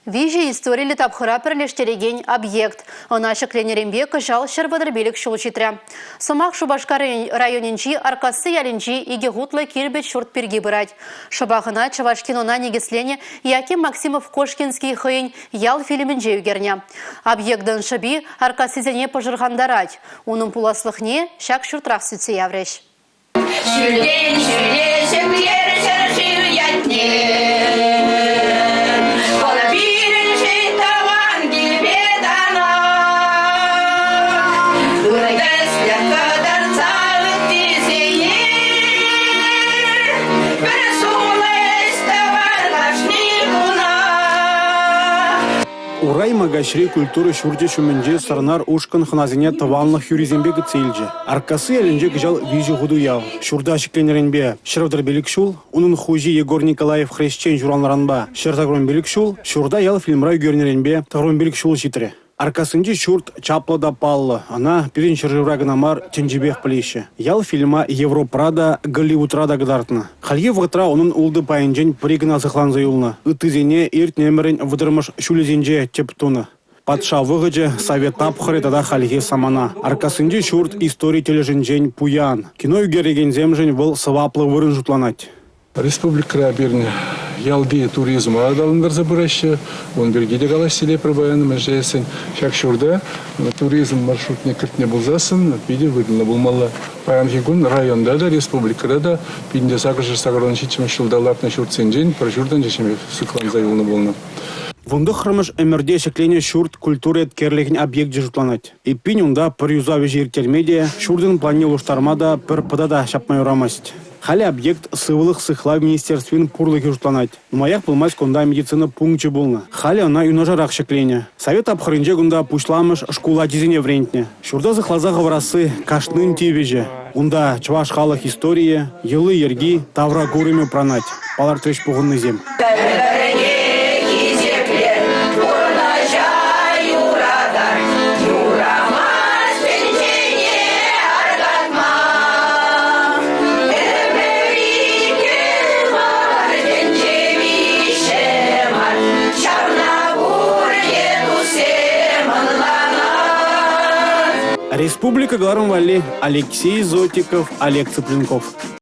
Вижи истории тапхыра перлештереген объект. Она шекленерембе кыжал шербадырбелік шулчитря. Сумақ Шубашкар районинчи аркасы ялинчи иге гутлы кирбет шурт перги бырать. Шабахына Чавашкинона негеслене Яким Максимов Кошкинский хыйн ял фильмін жеугерне. Объектдан шаби аркасызене пожырғандарать. Унын пуласлықне шак шуртрах сүтсе явреш. Урай магашри культуры шурде шуменже сарнар ушкан ханазине тавалных юризембе цельже. Аркасы элинже гжал вижу гудуял. Шурда шикленеренбе шырвдар беликшул, унун хужи Егор Николаев хрещен журанларанба. Шыртагрон беликшул, шурда ял фильмрай гернеренбе тагрон беликшул читре. Аркасынчи шурт чаплы да паллы. Она пирин шыржырагынамар тенжибех плеще. Ял фильма Европрада, Голливудрада гдартна. Халье вгатра onun улды пайынжен пригна зыхланза юлна. Ытызене ирт немерен выдырмыш шулезенже тептуны. Патша выгыджы совет тапхыры тада халье самана. Аркасынчи шурт историй тележенжен пуян. Кино югереген земжен был сваплы вырын жутланать. Республика бирне ялди туризма адалындар забыраща, он бергеде галасиле пробаяны мәжесен. Шак шурда туризм маршрутне кіртне болзасын, пиде выдылна болмалы. Паянхигун районда да, республикада да, пиде сагыжыр сагарон шичім шылдалапна шуртсенжен, про шурдан жешеме сыклан зайылны болны. Вунды хырмыш эмерде шеклене шурт культуры эткерлеген объект жутланать. И пинюнда пыр юзаве жиртермеде, шурдын плане луштармада пыр пыдада шапмай урамасть. Хали объект сывылых сыхла в министерствен пурлыки жутланать. Маяк пылмась конда медицина пункче болны. Хали она юнажарах шеклене. Совет апхырынже гунда пушламыш шкула дизине врентне. Шурда зыхлаза гаврасы кашнын тивеже. Унда чваш халах история, елы ерги, тавра гурыми пранать. Палар трещ пугынны зем. Республика Гларом Валли, Алексей Зотиков, Олег Цыпленков.